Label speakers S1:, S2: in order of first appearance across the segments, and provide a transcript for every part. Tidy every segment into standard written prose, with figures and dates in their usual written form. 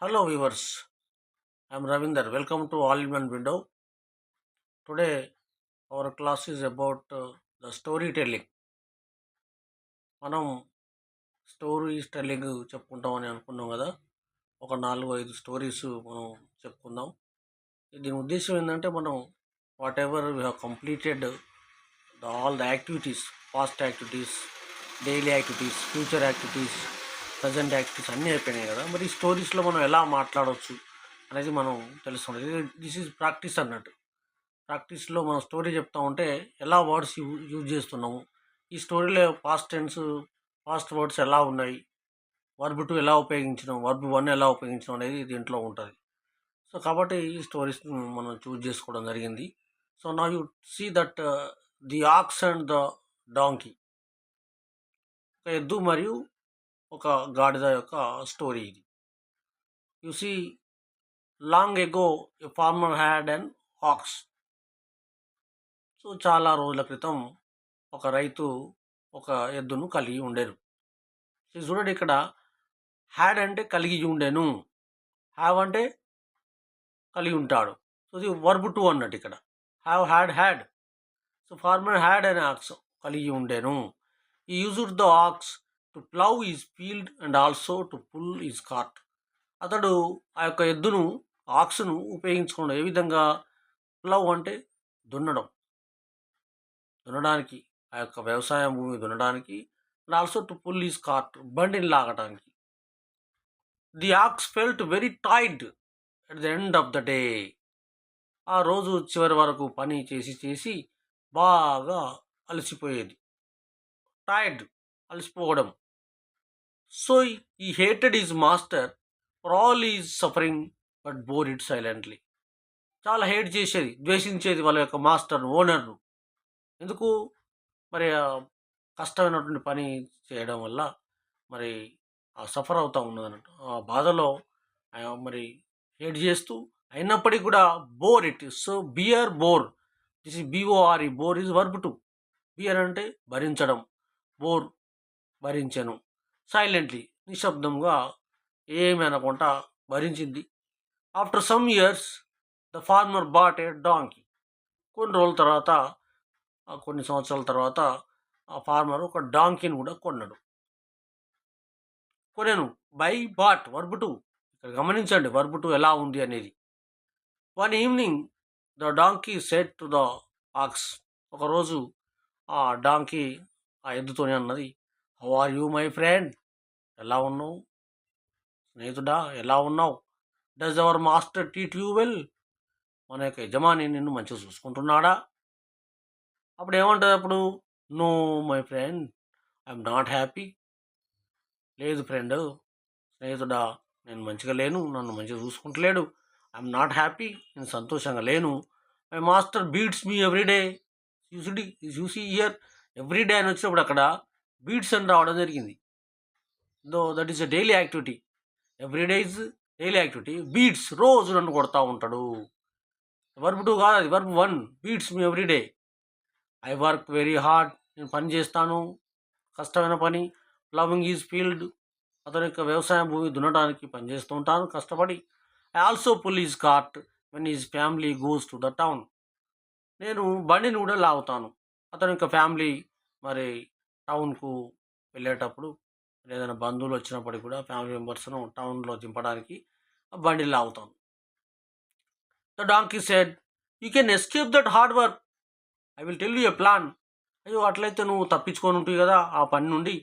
S1: Hello viewers, I am Ravinder. Welcome to All in One Window. Today our class is about the storytelling. మనం stories telling చెప్పుకుంటామని అనుకున్నాం కదా. ఒక 4-5 stories మనం చెప్పుకుందాం. దీని ఉద్దేశం ఏంటంటే మనం what ever we have completed all the activities, past activities, daily activities, future activities, present activities అన్నీ అయిపోయినాయి కదా. మరి ఈ స్టోరీస్లో మనం ఎలా మాట్లాడవచ్చు అనేది మనం తెలుసుకుంటాం. దిస్ ఈజ్ ప్రాక్టీస్ అన్నట్టు. ప్రాక్టీస్లో మనం స్టోరీ చెప్తా ఉంటే ఎలా వర్డ్స్ యూజ్ చేస్తున్నాము, ఈ స్టోరీలో పాస్ట్ టెన్స్, పాస్ట్ వర్డ్స్ ఎలా ఉన్నాయి, వర్బ్ 2 ఎలా ఉపయోగించినాం, వర్బ్ 1 ఎలా ఉపయోగించడం అనేది దీంట్లో ఉంటుంది. సో కాబట్టి ఈ స్టోరీస్ మనం చూజ్ చేసుకోవడం జరిగింది. సో నా you see that the ox and the donkey, ఒక ఎద్దు మరియు ఒక గాడిద యొక్క స్టోరీ ఇది. You see, long ago a farmer had an ox. So చాలా రోజుల క్రితం ఒక రైతు ఒక ఎద్దును కలిగి ఉండేను. చూడండి, ఇక్కడ హ్యాడ్ అంటే కలిగి ఉండెను, హ్యావ్ అంటే కలిగి ఉంటాడు. సో ఇది వర్బ్ 2 అన్నట్టు ఇక్కడ. Have, had. So farmer had an ox, కలిగి ఉండెను. He used the ox to plough his field and also to pull his cart. అతడు ఆ యొక్క ఎద్దును, ఆక్స్ను ఉపయోగించుకోవడం ఏ విధంగా? ప్లవ్ అంటే దున్నడానికి, ఆ యొక్క వ్యవసాయ భూమి దున్నడానికి, and also to pull his cart, బండిని లాగడానికి. The ox felt very tired at the end of the day. ఆ రోజు చివరి వరకు పని చేసి బాగా అలసిపోయేది. టైర్డ్, అలసిపోవడం. So he hated his master for all his suffering but bore it silently. చాలా హేట్ చేసేది, ద్వేషించేది వాళ్ళ యొక్క మాస్టర్ను, ఓనర్ను. ఎందుకు? మరి కష్టమైనటువంటి పని చేయడం వల్ల మరి సఫర్ అవుతూ ఉన్నది అన్నట్టు. ఆ బాధలో మరి హేట్ చేస్తూ, అయినప్పటికీ కూడా bore it. So bear, bore, this is B O R E. Bore is verb 2. Bear అంటే భరించడం, బోర్ భరించను. సైలెంట్లీ, నిశ్శబ్దంగా, ఏమి అనకుండా భరించింది. After some years the farmer bought a donkey. కొన్ని రోజుల తర్వాత, కొన్ని సంవత్సరాల తర్వాత ఆ ఫార్మర్ ఒక డాంకీని కూడా కొన్నాడు. కొనేను, బై బాట్, వర్బ్ 2. ఇక్కడ గమనించండి వర్బ్ 2 ఎలా ఉంది అనేది. One evening the donkey said to the ox. ఒకరోజు ఆ డాంకీ ఆ ఎద్దుతోనే అన్నది, how are you my friend. ఎలా ఉన్నావు స్నేహితుడా, ఎలా ఉన్నావు? Does our master treat you well. మన యొక్క యజమాని నిన్ను మంచిగా చూసుకుంటున్నాడా? అప్పుడు ఏమంటుంది? అప్పుడు no my friend, I'm not happy. లేదు ఫ్రెండ్, స్నేహితుడా, నేను మంచిగా లేను, నన్ను మంచిగా చూసుకుంటలేడు. ఐఎమ్ నాట్ హ్యాపీ, నేను సంతోషంగా లేను. My master beats me every day. చూసి ఇయర్ ఎవ్రీడే అని వచ్చినప్పుడు అక్కడ బీట్స్ అని రావడం జరిగింది. Though that is a daily activity. Everyday is daily activity. Beats, రోజు నన్ను కొడతా ఉంటాడు. వర్బ్ 2 కాదు, అది verb 1. Beats me every day. I work very hard, నేను పని చేస్తాను, కష్టమైన పని. ప్లవింగ్ ఈజ్ ఫీల్డ్, అతని యొక్క వ్యవసాయ భూమి దున్నడానికి పనిచేస్తూ ఉంటాను కష్టపడి. I also pull his cart when his family goes to the town. నేను బండిని కూడా లాగుతాను, అతని యొక్క ఫ్యామిలీ మరి టౌన్కు వెళ్ళేటప్పుడు, ఏదైనా బంధువులు వచ్చినప్పటికి కూడా ఫ్యామిలీ మెంబర్స్ను టౌన్లో దింపడానికి బండి లాగుతాను. The donkey said, you can escape that hard work, I will tell you a plan. అయ్యో, అట్లయితే నువ్వు తప్పించుకొని ఉంటుంది కదా ఆ పని నుండి.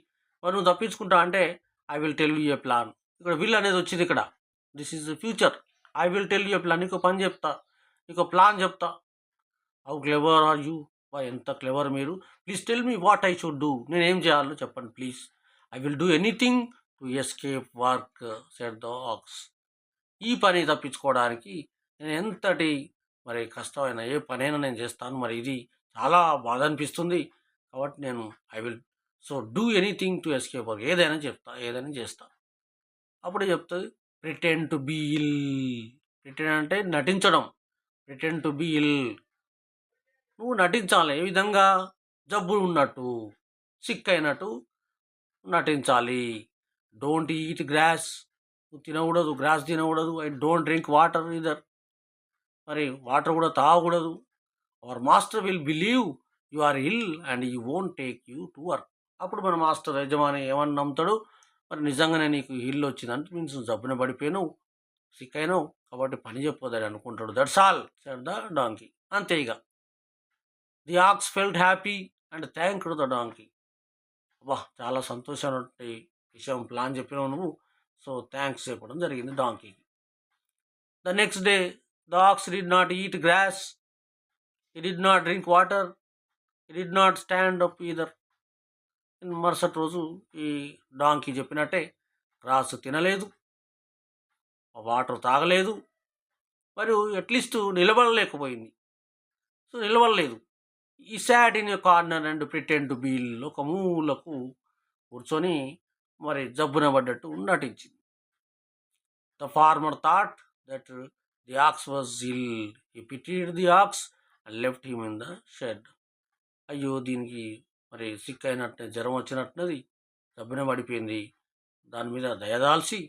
S1: మరి నువ్వు తప్పించుకుంటా అంటే I will tell you a plan. ఇక్కడ విల్ అనేది వచ్చింది ఇక్కడ. This is future. I will tell you a plan, నీకు పని చెప్తా, నీకు ప్లాన్ చెప్తా. హౌ క్లెవర్ ఆర్ యూ, ఎంత క్లెవర్ మీరు. Please tell me what I should do, నేను ఏం చేయాలో చెప్పండి please. I will do anything to escape work said the aux. ఈ పని తప్పించుకోవడానికి నేను ఎంతటి మరి కష్టమైన ఏ పనైనా నేను చేస్తాను. మరి ఇది చాలా బాధ అనిపిస్తుంది కాబట్టి నేను I will do anything to escape work, ఏదైనా చేస్తా. అప్పుడు చెప్తుంది, pretend to be ill. Pretend అంటే నటించడం. ప్రిటెండ్ టు బీ ఇల్, నువ్వు నటించాలి. ఏ విధంగా? జబ్బు ఉన్నట్టు, సిక్ అయినట్టు నటించాలి. డోంట్ ఈట్ గ్రాస్, నువ్వు తినకూడదు, గ్రాస్ తినకూడదు, and don't drink water either, మరి వాటర్ కూడా తాగకూడదు. Our master will believe you are ill and you won't take you to work. అప్పుడు మన మాస్టర్ యజమాని ఏమని నమ్ముతాడు, మరి నిజంగానే నీకు ఇల్లు వచ్చిందంటే మీన్స్ జబ్బున పడిపోయావు, సిక్ అయినావు, కాబట్టి పని చెప్పొద్దని అనుకుంటాడు. That's all said the donkey. అంతే ఇక. The ox felt happy and thanked the donkey. అబ్బా, చాలా సంతోషమైనటువంటి విషయం ప్లాన్ చెప్పినావు నువ్వు, సో థ్యాంక్స్ చెప్పడం జరిగింది డాంకీకి. The next day the ox did not eat grass, he did not drink water, he did not stand up either. మరుసటి రోజు ఈ డాంకీ చెప్పినట్టే గ్రాస్ తినలేదు, వాటర్ తాగలేదు, మరియు అట్లీస్ట్ నిలబడలేకపోయింది. సో నిలబడలేదు. He sat in corner and pretend to be ill, ఒక మూలకు కూర్చొని మరి జబ్బున పడ్డట్టు నటించింది. The farmer thought that the ox was ill, he pitied the ox and left him in the shed. అయ్యో, దీనికి మరి సిక్ అయినట్టు, జ్వరం వచ్చినట్టున్నది, జబ్బున పడిపోయింది, దాని మీద దయదాల్చి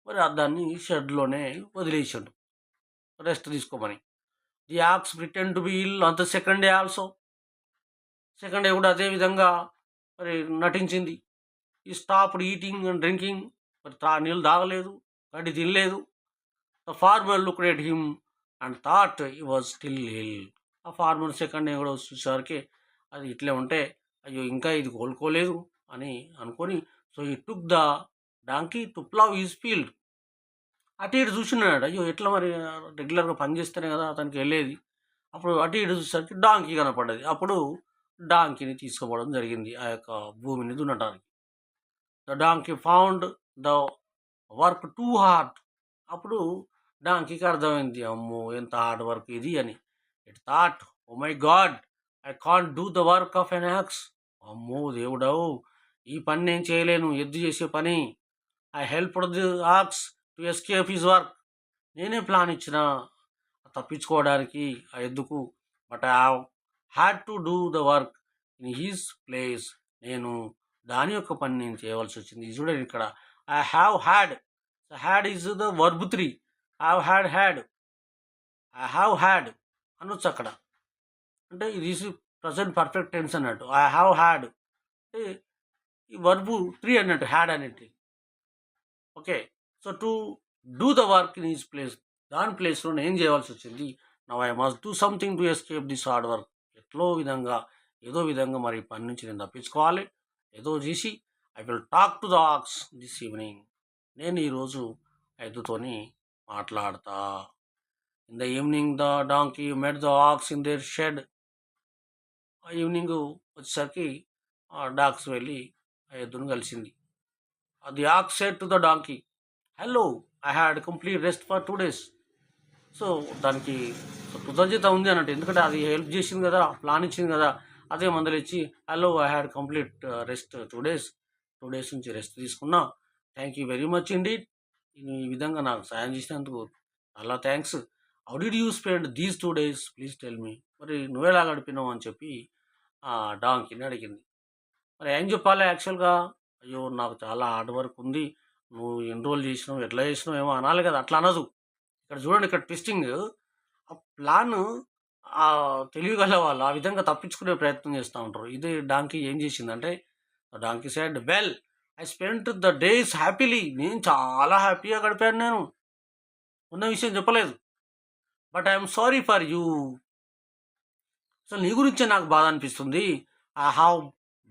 S1: మరి దాన్ని షెడ్లోనే వదిలేసాడు రెస్ట్ తీసుకోమని. The ox pretend to be ill on the second day also. Second day కూడా అదే విధంగా మరి నటించింది. ఈ స్టాప్డ్ ఈటింగ్ అండ్ డ్రింకింగ్, మరి నీళ్ళు తాగలేదు, గడ్డి తినలేదు. The farmer looked at him and thought he was still ill. ఆ ఫార్మర్ సెకండ్ డే కూడా చూసేసరికి అది ఇట్లే ఉంటే, అయ్యో ఇంకా ఇది కోలుకోలేదు అని అనుకొని, సో ఈ took the donkey to plough his field. అటు ఇటు చూసినాడు, అయ్యో ఎట్లా మరి రెగ్యులర్గా పని చేస్తేనే కదా అతనికి వెళ్ళేది. అప్పుడు అటు ఇటు చూసేసరికి డాంకీ కనపడ్డది. అప్పుడు డాంకీని తీసుకుపోవడం జరిగింది ఆ యొక్క భూమిని దున్నటానికి. The donkey found the work too hard. అప్పుడు డాంకీకి అర్థమైంది, అమ్మో ఎంత హార్డ్ వర్క్ ఇది అని. It thought, oh my God, I can't do the work of an ox. అమ్మో దేవుడవు, ఈ పని నేను చేయలేను, ఎద్దు చేసే పని. I help the ox to escape his work. నేనే ప్లాన్ ఇచ్చిన తప్పించుకోవడానికి ఆ ఎద్దుకు, but I had to do the work in his place. నేను దాని యొక్క పని నేను చేయవలసి వచ్చింది. చూడండి ఇక్కడ, I have had, had is the verb 3. Have had had, I have had అనొచ్చు అక్కడ, అంటే ఇది ప్రజెంట్ పర్ఫెక్ట్ టెన్స్ అన్నట్టు. ఐ హ్యావ్ హ్యాడ్ అంటే ఈ వర్బు 3 అన్నట్టు, హ్యాడ్ అనేది. Okay, so to do the work in is place, దాని ప్లేస్లో నేను చేయవలసి వచ్చింది. Now I must do something to escape this hard work. ఏదో విధంగా మరి పని నుంచి నేను తప్పించుకోవాలి, ఏదో చేసి I will talk to the aux this evening. నేను ఈరోజు ఎద్దుతోని మాట్లాడతా. In the evening the donkey met the aux in there shed. ఆ ఈవినింగ్ వచ్చేసరికి ఆ డాక్స్ వెళ్ళి ఆ ఎద్దును కలిసింది. The aux said to the donkey, hello, I had complete rest for 2 days. So దానికి కృతజ్ఞత ఉంది అన్నట్టు, ఎందుకంటే అది హెల్ప్ చేసింది కదా, ప్లాన్ ఇచ్చింది కదా, అదే మందులు ఇచ్చి, hello, I had complete rest 2 days, 2 days నుంచి రెస్ట్ తీసుకున్నా, థ్యాంక్ యూ వెరీ మచ్ ఇండి, ఈ విధంగా నాకు సాయం చేసినందుకు చాలా thanks. How did you spend these 2 days, please tell me. మరి నువ్వెలా గడిపినావు అని చెప్పి ఆ డాంకీని అడిగింది. మరి ఏం చెప్పాలి యాక్చువల్గా, అయ్యో నాకు చాలా హార్డ్ వర్క్ ఉంది, నువ్వు ఎన్రోల్ చేసినావు, ఎట్లా చేసినావు ఏమో అనాలి కదా, అట్లా అనదు. ఇక్కడ చూడండి, ఇక్కడ ట్విస్టింగ్, ఆ ప్లాన్ తెలియగల వాళ్ళు ఆ విధంగా తప్పించుకునే ప్రయత్నం చేస్తూ ఉంటారు. ఇది డాంకీ ఏం చేసిందంటే, donkey said, well, I spent the days happily. నేను చాలా హ్యాపీగా గడిపాను, నేను ఉన్న విషయం చెప్పలేదు. But I'm sorry for you. అసలు నీ గురించే నాకు బాధ అనిపిస్తుంది. I have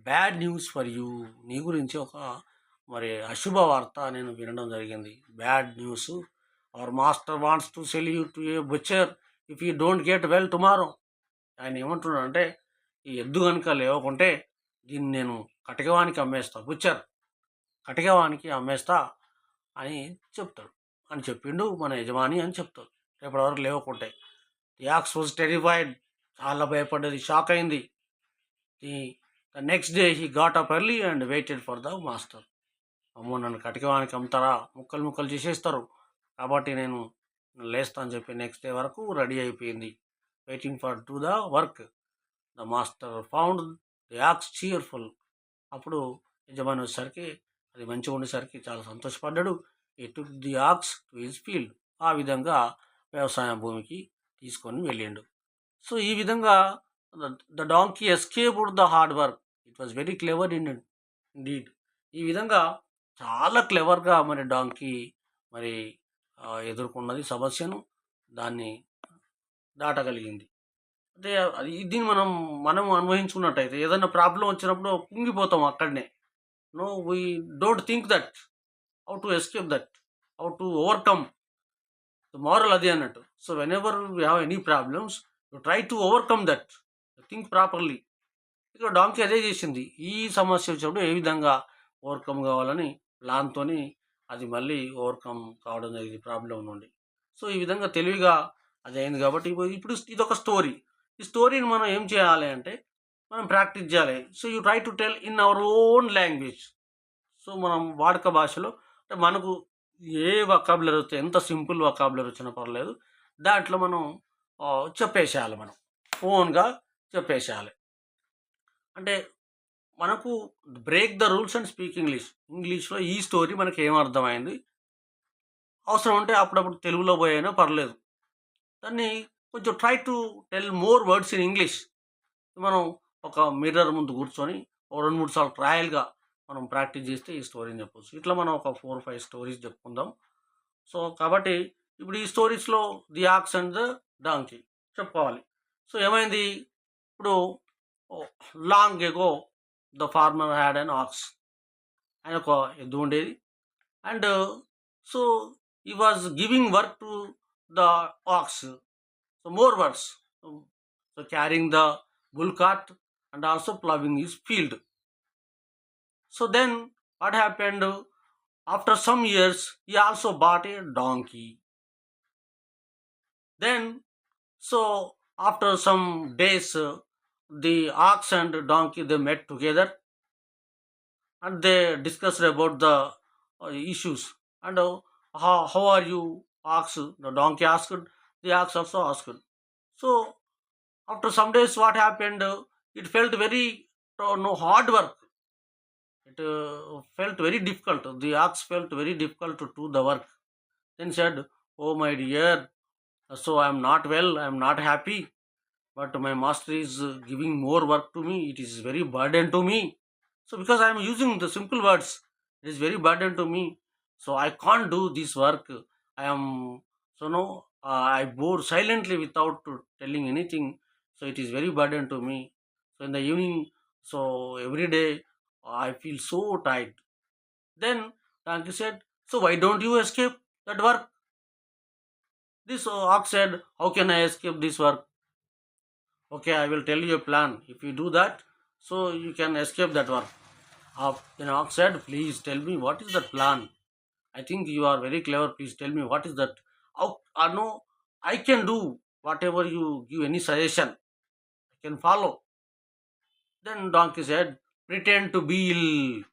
S1: bad news for you. నీ గురించి ఒక మరి అశుభ వార్త నేను వినడం జరిగింది. Bad news. Hour master wants to cell you to A butcher if you don't get well tomorrow. ఆయన ఏమంటున్నాడు అంటే, ఈ ఎద్దు కనుక లేవకుంటే దీన్ని నేను కటికవానికి అమ్మేస్తా, బుచ్చర్ కటికవానికి అమ్మేస్తా అని చెప్తాడు. అని చెప్పిండు మన యజమాని అని చెప్తాడు, రేపటి వరకు లేవకుంటే. The ox was terrified. చాలా భయపడ్డది, షాక్ అయింది. The next day he got up early and waited for the master. అమ్మో, నన్ను కటికవానికి అమ్ముతారా, ముక్కలు ముక్కలు చేసేస్తారు, కాబట్టి నేను లేస్తా అని చెప్పి నెక్స్ట్ డే వరకు రెడీ అయిపోయింది, waiting for to the work. The master found the aux cheerful. అప్పుడు యజమాని వచ్చేసరికి అది మంచిగా ఉండేసరికి చాలా సంతోషపడ్డాడు. he took the ox to his field. ఆ విధంగా వ్యవసాయ భూమికి తీసుకొని వెళ్ళిండు. సో ఈ విధంగా the donkey escaped the hard work. It was very clever in indeed. ఈ విధంగా చాలా క్లెవర్గా మరి డాంకీ మరి ఎదుర్కొన్నది సమస్యను, దాన్ని దాటగలిగింది. అంటే దీన్ని మనం అనుభవించుకున్నట్టయితే ఏదైనా ప్రాబ్లం వచ్చినప్పుడు కుంగిపోతాం అక్కడనే. No, we don't think that how to escape that, how to overcome. Moral అది అన్నట్టు. So whenever we have any problems, you try to overcome that, think properly. ఇక్కడ డాంకీ అదే చేసింది. ఈ సమస్య వచ్చినప్పుడు ఏ విధంగా ఓవర్కమ్ కావాలని ప్లాన్తో అది మళ్ళీ ఓవర్కమ్ కావడం జరిగింది ప్రాబ్లం నుండి. సో ఈ విధంగా తెలివిగా అది అయింది. కాబట్టి ఇప్పుడు ఇదొక స్టోరీ. ఈ స్టోరీని మనం ఏం చేయాలి అంటే మనం ప్రాక్టీస్ చేయాలి. So you try to tell in our own language. So మనం వాడుక భాషలో, అంటే మనకు ఏ వొకాబులరీ వస్తే, ఎంత సింపుల్ వొకాబులరీ వచ్చినా పర్లేదు, దాంట్లో మనం చెప్పేసేయాలి. మనం ఓన్గా చెప్పేసేయాలి. అంటే మనకు break the rules and speak English. ఇంగ్లీష్లో ఈ స్టోరీ మనకి ఏమర్థమైంది, అవసరం ఉంటే అప్పుడప్పుడు తెలుగులో పోయినా పర్లేదు, దాన్ని కొంచెం try to tell more words in English. మనం ఒక మిర్రర్ ముందు కూర్చొని 2-3 సార్లు ట్రయల్గా మనం ప్రాక్టీస్ చేస్తే ఈ స్టోరీని చెప్పవచ్చు. ఇట్లా మనం ఒక 4-5 స్టోరీస్ చెప్పుకుందాం. సో కాబట్టి ఇప్పుడు ఈ స్టోరీస్లో the ox and the donkey చెప్పుకోవాలి. సో ఏమైంది, ఇప్పుడు long ago the farmer had an ox. ఆయన ఒక ఎద్దు ఉండేది. And so he was giving work to the ox. So more works, so carrying the bull cart and also plowing his field. So then what happened, after some years he also bought a donkey. Then so after some days the ox and donkey, they met together and they discussed about the issues. And how are you, ox? The donkey asked, the ox also asked. So after some days what happened, it felt very hard work. It felt very difficult. The ox felt very difficult to do the work. Then said, oh my dear, so I am not well, I am not happy, but my master is giving more work to me. It is very burden to me. So because I am using the simple words, it is very burden to me. So I can't do this work. I am, so no, I bore silently without telling anything. So it is very burden to me. So in the evening, so every day I feel so tired. Then donkey said, so why don't you escape that work? This ox said, how can I escape this work? Okay, I will tell you a plan. If you do that, so you can escape that work. Then ox said, please tell me what is that plan. I think you are very clever. Please tell me what is that. No, I can do whatever you give, any suggestion I can follow. Then donkey said, pretend to be ill.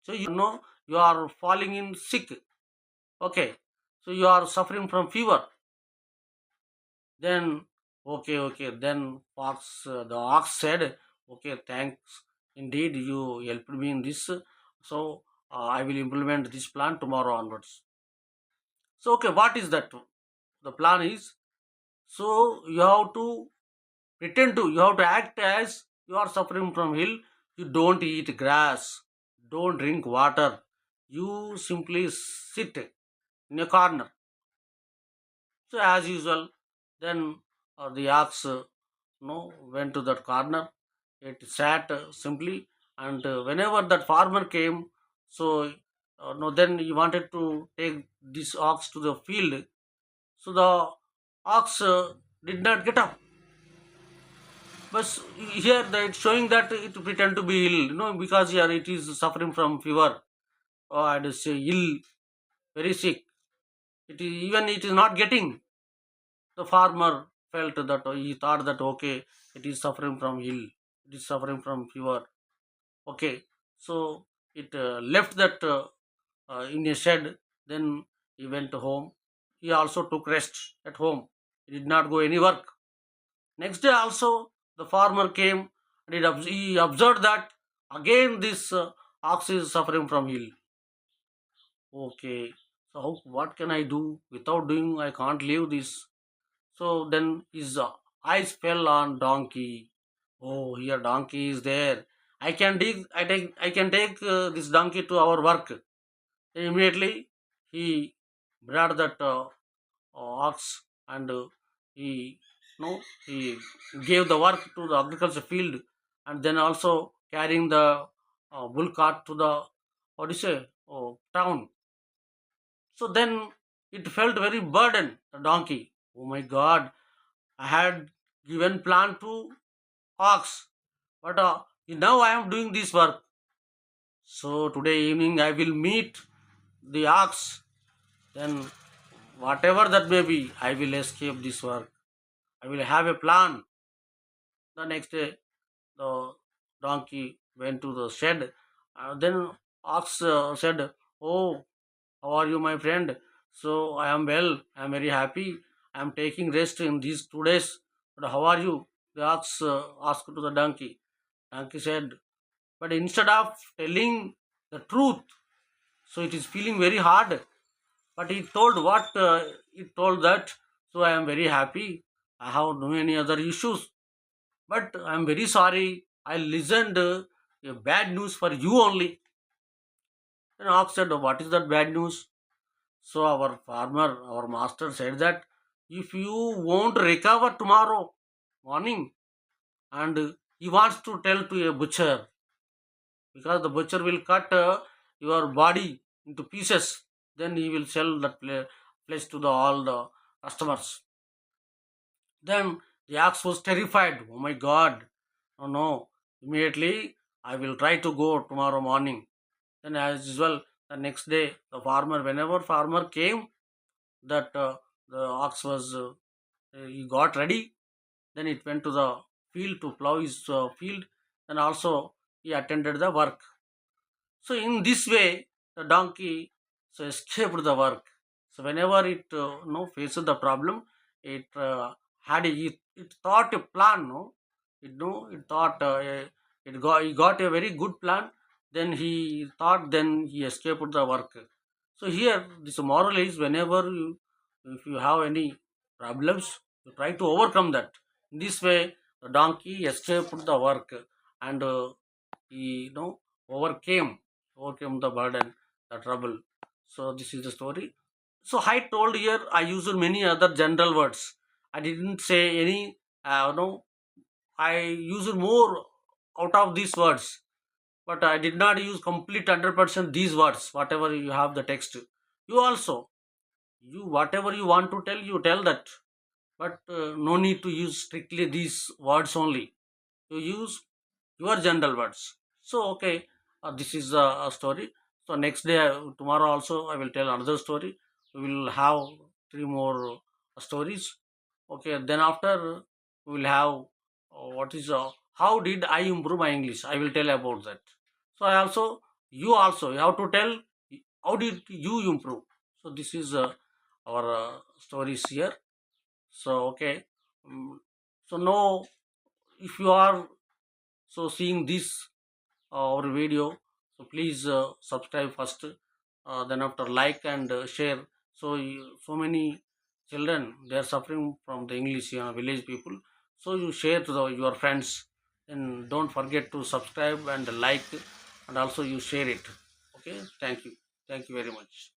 S1: So you know you are falling in sick. Okay, so you are suffering from fever. Then okay. Then the ox said, okay, thanks indeed, you helped me in this. So I will implement this plan tomorrow onwards. So okay, what is that? The plan is, so you have to pretend to, you have to act as you are suffering from ill. You don't eat grass, don't drink water, you simply sit in a corner. So as usual, then the ox went to that corner. It sat simply, and whenever that farmer came, so no, then he wanted to take this ox to the field. So the ox did not get up. But here it's showing that it pretend to be ill, because here it is suffering from fever. I'd say ill, very sick. It is not getting. The farmer felt that, he thought that, okay, it is suffering from ill, it is suffering from fever. Okay, so it left that in a shed. Then he went home. He also took rest at home. He did not go any work. Next day also the farmer came, and he observed that again this ox is suffering from ill. Okay, so what can I do? Without doing, I can't leave this. So then his eyes fell on donkey. Oh, here donkey is there. I can take this donkey to our work. Then immediately he brought that ox and he no he gave the work to the agriculture field, and then also carrying the bull cart to the what do you say town. So then it felt very burden the donkey. Oh my God! I had given plan to ox, but now I am doing this work. So today evening I will meet the ox. Then whatever that may be, I will escape this work. I will have a plan. The next day, the donkey went to the shed. Then ox said, "Oh, how are you, my friend? So I am well. I am very happy. I am taking rest in these 2 days. But how are you?" The ox asked to the donkey. Donkey said, "But instead of telling the truth, so it is feeling very hard." But he told what he told that. So I am very happy. I have no any other issues. But I am very sorry. I listened a bad news for you only. Then ox said, "What is that bad news?" So our farmer, our master said that if you won't recover tomorrow morning, and he wants to tell to a butcher, because the butcher will cut your body into pieces, then he will sell that flesh to the all the customers. Then the ox was terrified. Oh my God! Oh no! Immediately I will try to go tomorrow morning. Then as usual, the next day the farmer, whenever farmer came, that the ox was he got ready. Then it went to the field to plow his field, and also he attended the work. So in this way, the donkey so escaped the work. So whenever it faces the problem, it it thought a plan. No, it thought he got a very good plan. Then he thought, then he escaped the work. So here this moral is, whenever you, if you have any problems, you try to overcome that. In this way, the donkey escaped the work, and he overcame the burden, the trouble. So this is the story. So I told here I used many other general words. I didn't say any. I used more out of these words, but I did not use complete 100% these words. Whatever you have the text, you also you whatever you want to tell, you tell that. But no need to use strictly these words only. You use your general words. So okay, this is a story. So next day, tomorrow also I will tell another story. We will have three more stories. Okay, then after we will have what is how did I improve my English? I will tell about that. So I also, you also you have to tell how did you improve. So this is our stories here. So okay, um, so now if you are so seeing this our video, so please subscribe first, then after like and share. So so many children they are suffering from the English, village people. So you share to your friends, and don't forget to subscribe and like, and also you share it. Okay, thank you very much.